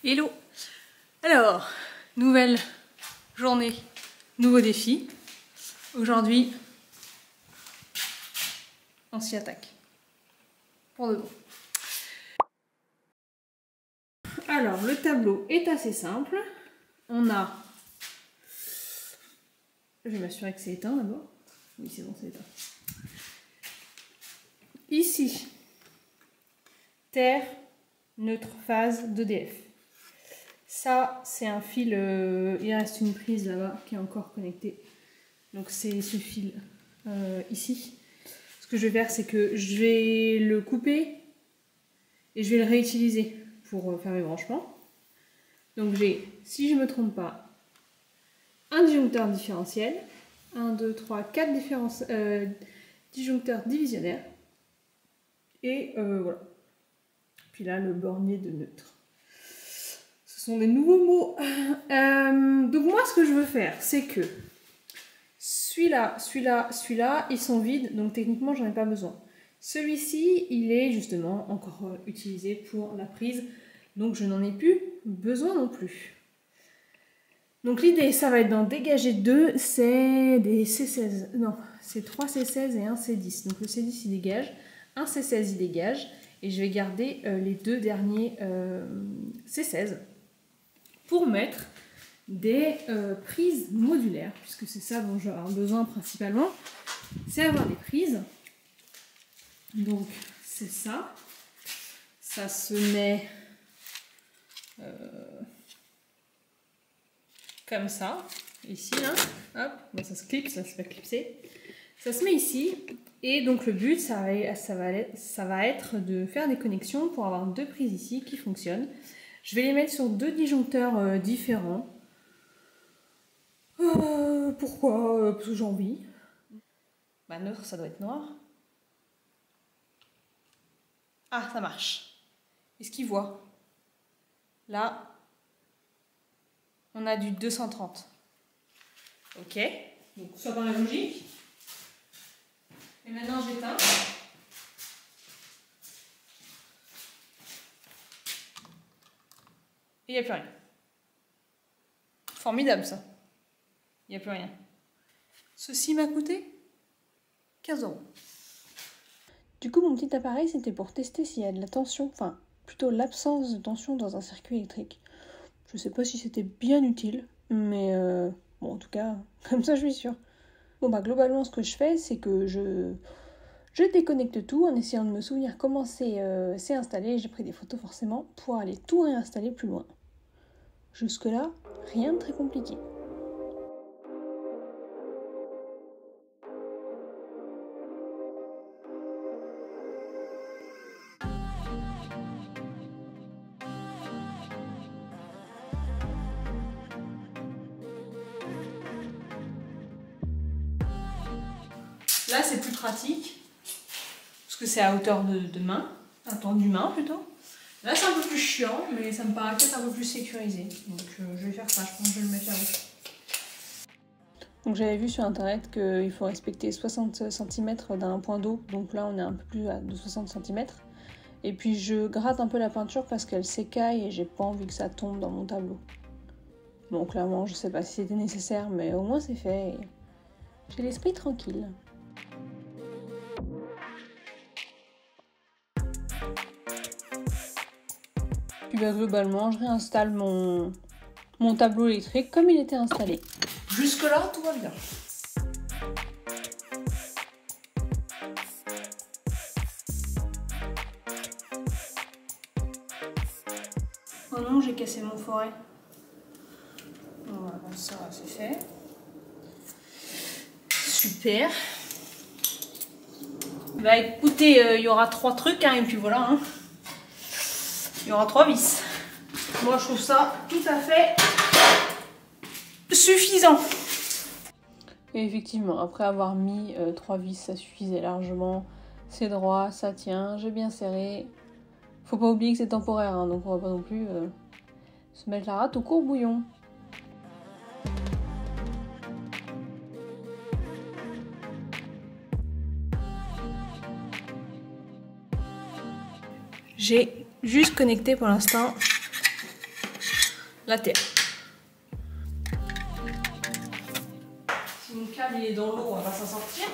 Hello! Alors, nouvelle journée, nouveau défi. Aujourd'hui, on s'y attaque. Pour de bon. Alors, le tableau est assez simple. On a... Je vais m'assurer que c'est éteint d'abord. Oui, c'est bon, c'est éteint. Ici, terre, neutre, phase, d'EDF. Ça, c'est un fil, il reste une prise là-bas qui est encore connectée. Donc c'est ce fil ici. Ce que je vais faire, c'est que je vais le couper et je vais le réutiliser pour faire mes branchements. Donc j'ai, si je ne me trompe pas, un disjoncteur différentiel, 1, 2, 3, 4 disjoncteurs divisionnaires. Et voilà. Puis là, le bornier de neutre. Ce sont des nouveaux mots. Donc moi, ce que je veux faire, c'est que celui-là, ils sont vides, donc techniquement, j'en ai pas besoin. Celui-ci, il est justement encore utilisé pour la prise, donc je n'en ai plus besoin non plus. Donc l'idée, ça va être d'en dégager deux, c'est des C16, non, c'est 3 C16 et un C10. Donc le C10, il dégage, un C16, il dégage, et je vais garder les deux derniers C16 pour mettre des prises modulaires, puisque c'est ça dont j'aurai besoin principalement, c'est avoir des prises. Donc c'est ça, ça se met comme ça, ici là, hop, bon, ça se clipse, ça se fait clipser, ça se met ici, et donc le but ça va être de faire des connexions pour avoir deux prises ici qui fonctionnent. Je vais les mettre sur deux disjoncteurs différents. Pourquoi? Parce que j'ai envie. Bah neutre, ça doit être noir. Ah, ça marche. Est-ce qu'il voit? Là, on a du 230. Ok. Donc ça paraît logique. Et maintenant j'éteins. Et il n'y a plus rien. Formidable ça. Il n'y a plus rien. Ceci m'a coûté 15 €. Du coup, mon petit appareil, c'était pour tester s'il y a de la tension, enfin, plutôt l'absence de tension dans un circuit électrique. Je sais pas si c'était bien utile, mais bon, en tout cas, comme ça, je suis sûre. Bon, bah, globalement, ce que je fais, c'est que je déconnecte tout en essayant de me souvenir comment c'est installé. J'ai pris des photos forcément pour aller tout réinstaller plus loin. Jusque-là, rien de très compliqué. Là, c'est plus pratique, parce que c'est à hauteur de main, tendu main plutôt. Là, c'est un peu plus chiant, mais ça me paraît peut-être un peu plus sécurisé. Donc, je vais faire ça, je pense que je vais le mettre là-haut. Donc, j'avais vu sur internet qu'il faut respecter 60 cm d'un point d'eau. Donc là, on est un peu plus de 60 cm. Et puis, je gratte un peu la peinture parce qu'elle s'écaille et j'ai pas envie que ça tombe dans mon tableau. Bon, clairement, je sais pas si c'était nécessaire, mais au moins c'est fait. Et j'ai l'esprit tranquille. Puis bah, globalement, je réinstalle mon tableau électrique comme il était installé. Jusque-là, tout va bien. Oh non, j'ai cassé mon forêt. Voilà, ça c'est fait. Super. Bah écoutez, il y aura 3 trucs, hein, et puis voilà. Hein. Il y aura 3 vis. Moi, je trouve ça tout à fait suffisant. Et effectivement, après avoir mis 3 vis, ça suffisait largement. C'est droit, ça tient, j'ai bien serré. Faut pas oublier que c'est temporaire, hein, donc on va pas non plus se mettre la rate au courbouillon. J'ai juste connecté pour l'instant la terre. Si mon câble il est dans l'eau, on va s'en sortir.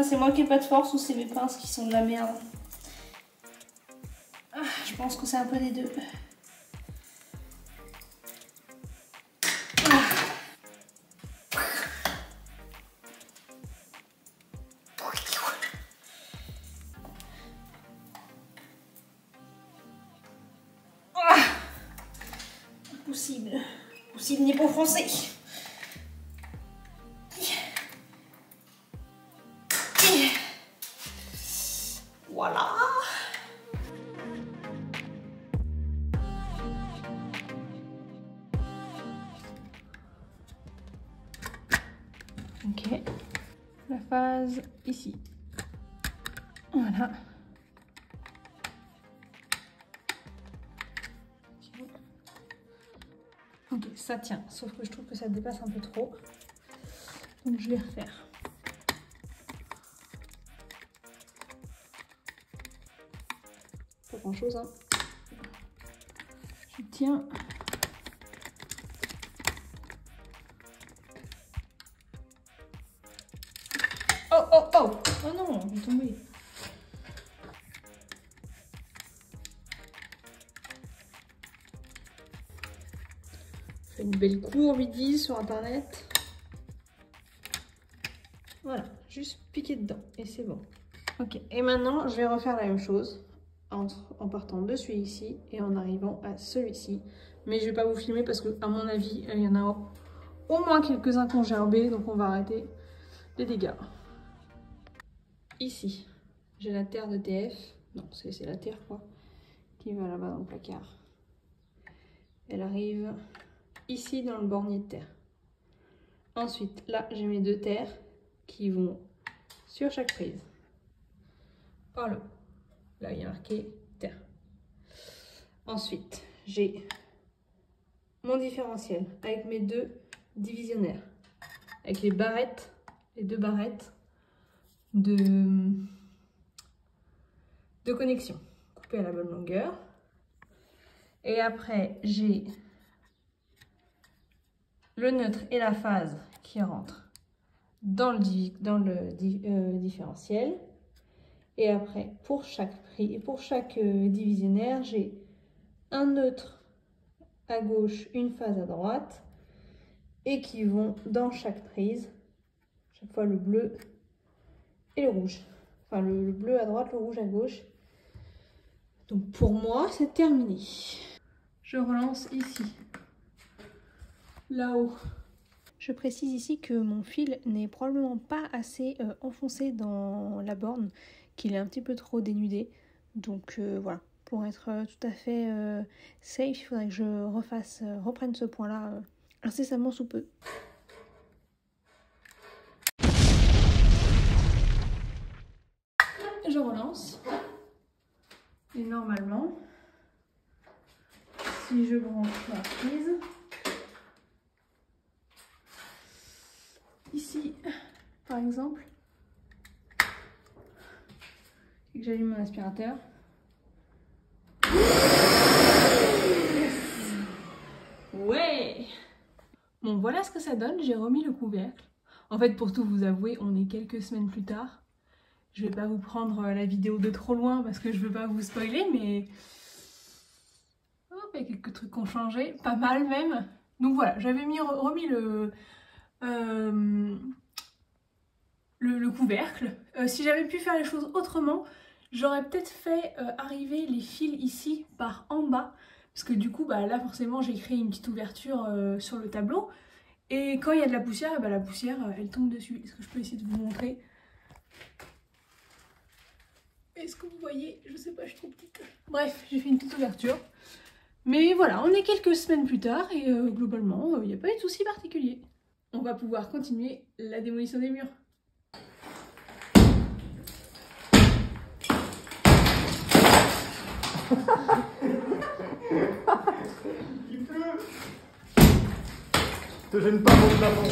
C'est moi qui n'ai pas de force ou c'est mes pinces qui sont de la merde. Je pense que c'est un peu des deux. Impossible. Impossible ni pour français. Voilà. Ok. La phase ici. Voilà. Ok, ça tient. Sauf que je trouve que ça dépasse un peu trop. Donc je vais refaire. Pas grand chose, hein. Je tiens. Oh oh oh! Oh non, je vais tomber. Fait une belle courbe, ils disent sur internet. Voilà, juste piquer dedans et c'est bon. Ok, et maintenant je vais refaire la même chose. En partant de celui-ci et en arrivant à celui-ci. Mais je vais pas vous filmer parce que à mon avis, il y en a au moins quelques-uns qui ont gerbé, donc on va arrêter les dégâts. Ici, j'ai la terre de TF. Non, c'est la terre quoi, qui va là-bas dans le placard. Elle arrive ici dans le bornier de terre. Ensuite, là, j'ai mes deux terres qui vont sur chaque prise. Par là. Là, il y a marqué terre. Ensuite, j'ai mon différentiel avec mes deux divisionnaires. Avec les barrettes, les deux barrettes de connexion. Coupées à la bonne longueur. Et après, j'ai le neutre et la phase qui rentrent dans le différentiel. Et après, pour chaque divisionnaire, j'ai un neutre à gauche, une phase à droite, et qui vont dans chaque prise, chaque fois le bleu et le rouge. Enfin, le bleu à droite, le rouge à gauche. Donc pour moi, c'est terminé. Je relance ici, là-haut. Je précise ici que mon fil n'est probablement pas assez enfoncé dans la borne, qu'il est un petit peu trop dénudé. Donc voilà, pour être tout à fait safe, il faudrait que je reprenne ce point-là incessamment sous peu. Je relance. Et normalement, si je branche la prise, ici, par exemple, et que j'allume mon aspirateur. Ouais! Bon, voilà ce que ça donne. J'ai remis le couvercle. En fait, pour tout vous avouer, on est quelques semaines plus tard. Je vais pas vous prendre la vidéo de trop loin parce que je veux pas vous spoiler, mais il y a quelques trucs qui ont changé, pas mal même. Donc voilà, j'avais remis le couvercle. Si j'avais pu faire les choses autrement, j'aurais peut-être fait arriver les fils ici par en bas. Parce que du coup, bah, là forcément, j'ai créé une petite ouverture sur le tableau. Et quand il y a de la poussière, bah, la poussière, elle tombe dessus. Est-ce que je peux essayer de vous montrer? Est-ce que vous voyez? Je sais pas, je suis trop petite. Bref, j'ai fait une petite ouverture. Mais voilà, on est quelques semaines plus tard et globalement, il n'y a pas eu de souci particulier. On va pouvoir continuer la démolition des murs. Il pleut. Te gêne pas mon plafond.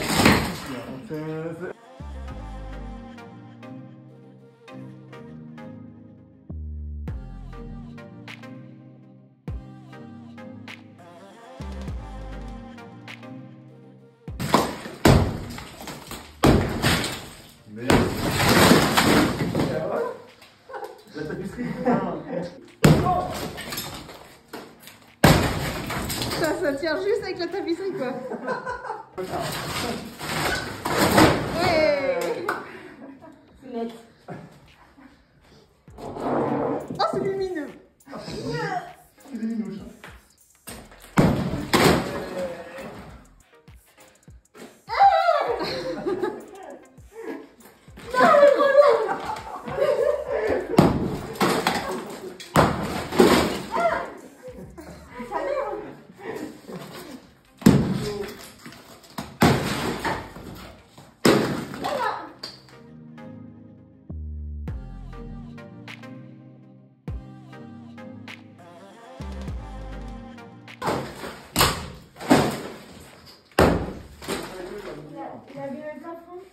quoi. Ouais. C'est net. Oh, c'est lumineux. C'est des minouches.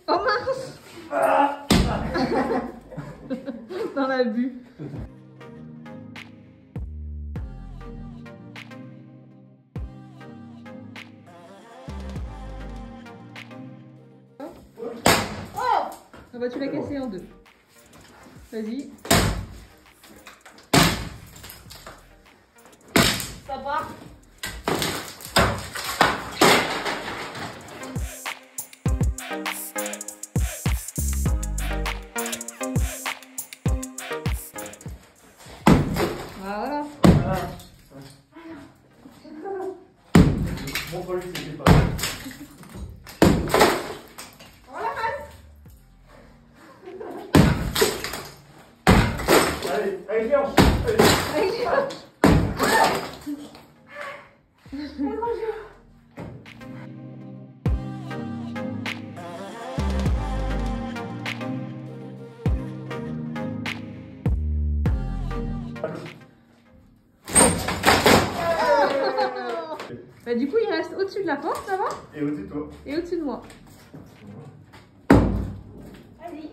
Oh mince. Dans la bu. Ah bah tu l'as cassé en deux. Vas-y. Ça part. Voilà. Mon problème, c'était pas. Allez, allez, viens. Allez. Bah du coup il reste au-dessus de la porte, ça va? Et au-dessus de toi. Et au-dessus de moi. Vas-y.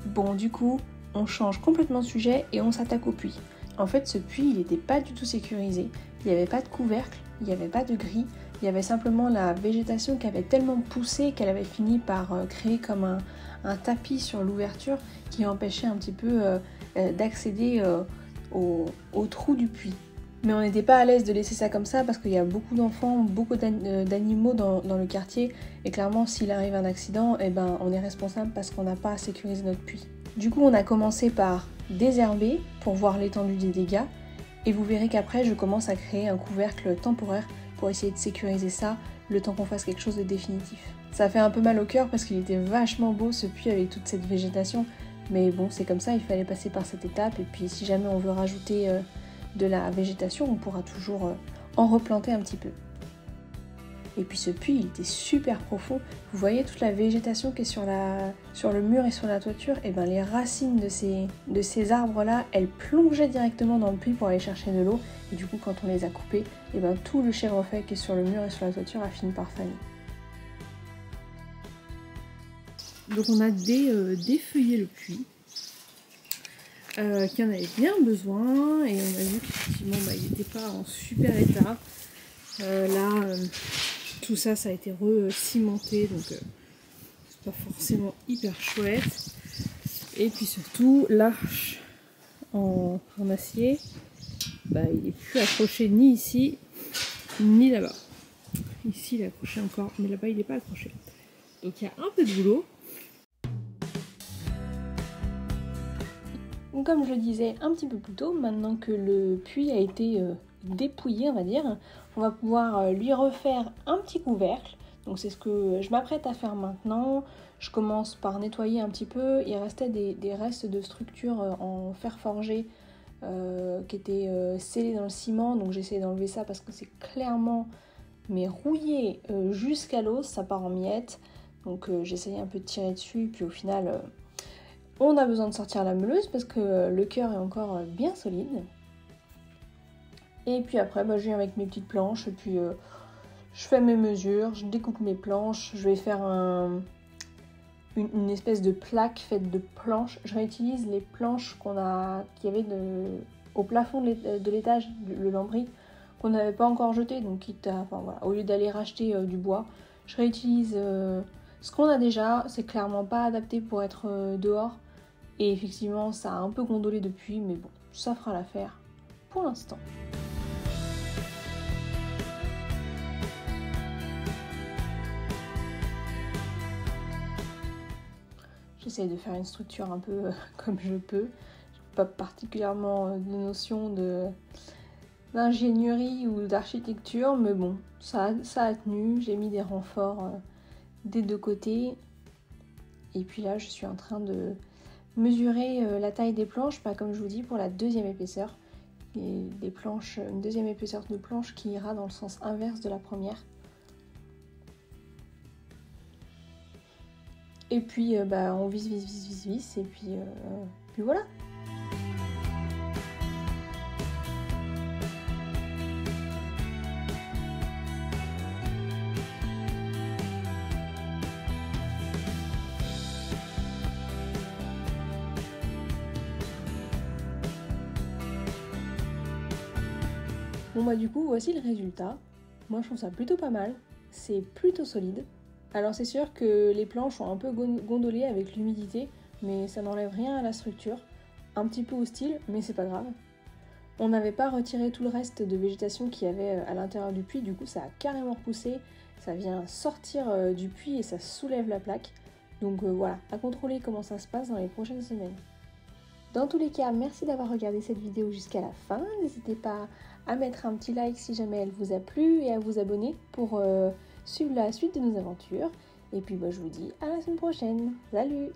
Bon, du coup, on change complètement de sujet et on s'attaque au puits. En fait, ce puits, il n'était pas du tout sécurisé. Il n'y avait pas de couvercle, il n'y avait pas de grille. Il y avait simplement la végétation qui avait tellement poussé qu'elle avait fini par créer comme un tapis sur l'ouverture qui empêchait un petit peu d'accéder au trou du puits. Mais on n'était pas à l'aise de laisser ça comme ça parce qu'il y a beaucoup d'enfants, beaucoup d'animaux dans le quartier et clairement s'il arrive un accident, eh ben, on est responsable parce qu'on n'a pas sécurisé notre puits. Du coup on a commencé par désherber pour voir l'étendue des dégâts et vous verrez qu'après je commence à créer un couvercle temporaire pour essayer de sécuriser ça le temps qu'on fasse quelque chose de définitif. Ça fait un peu mal au cœur parce qu'il était vachement beau ce puits avec toute cette végétation, mais bon c'est comme ça, il fallait passer par cette étape et puis si jamais on veut rajouter de la végétation, on pourra toujours en replanter un petit peu. Et puis ce puits, il était super profond. Vous voyez toute la végétation qui est sur le mur et sur la toiture, et ben les racines de ces arbres-là, elles plongeaient directement dans le puits pour aller chercher de l'eau. Et du coup, quand on les a coupés, et ben tout le chèvrefeuille qui est sur le mur et sur la toiture a fini par faner. Donc on a défeuillé le puits. Qui en avait bien besoin et on a vu qu'effectivement il n'était pas en super état. Tout ça a été re-cimenté donc c'est pas forcément hyper chouette. Et puis surtout l'arche en acier, il n'est plus accroché ni ici ni là-bas. Ici il est accroché encore mais là-bas il n'est pas accroché. Donc il y a un peu de boulot. Comme je le disais un petit peu plus tôt, maintenant que le puits a été dépouillé, on va dire, on va pouvoir lui refaire un petit couvercle. Donc c'est ce que je m'apprête à faire maintenant. Je commence par nettoyer un petit peu. Il restait des restes de structures en fer forgé qui étaient scellés dans le ciment. Donc j'ai essayé d'enlever ça parce que c'est clairement rouillé jusqu'à l'os, ça part en miettes. Donc j'essayais un peu de tirer dessus, puis au final, on a besoin de sortir la meuleuse parce que le cœur est encore bien solide. Et puis après, je viens avec mes petites planches, et puis je fais mes mesures, je découpe mes planches, je vais faire une espèce de plaque faite de planches. Je réutilise les planches qu'il y avait au plafond de l'étage, le lambris, qu'on n'avait pas encore jeté, donc quitte à, au lieu d'aller racheter du bois, je réutilise ce qu'on a déjà. C'est clairement pas adapté pour être dehors, et effectivement ça a un peu gondolé depuis, mais bon, ça fera l'affaire pour l'instant. J'essaye de faire une structure un peu comme je peux. J'ai pas particulièrement de notion d'ingénierie ou d'architecture, mais bon, ça a tenu. J'ai mis des renforts des deux côtés. Et puis là, je suis en train de mesurer la taille des planches, comme je vous dis, pour la deuxième épaisseur. Une deuxième épaisseur de planche qui ira dans le sens inverse de la première. Et puis on visse, et puis voilà. Bon du coup, voici le résultat. Moi je trouve ça plutôt pas mal, c'est plutôt solide. Alors c'est sûr que les planches ont un peu gondolé avec l'humidité, mais ça n'enlève rien à la structure. Un petit peu hostile, mais c'est pas grave. On n'avait pas retiré tout le reste de végétation qu'il y avait à l'intérieur du puits, du coup ça a carrément repoussé, ça vient sortir du puits et ça soulève la plaque. Donc voilà, à contrôler comment ça se passe dans les prochaines semaines. Dans tous les cas, merci d'avoir regardé cette vidéo jusqu'à la fin. N'hésitez pas à mettre un petit like si jamais elle vous a plu et à vous abonner pour suivre la suite de nos aventures. Et puis je vous dis à la semaine prochaine. Salut!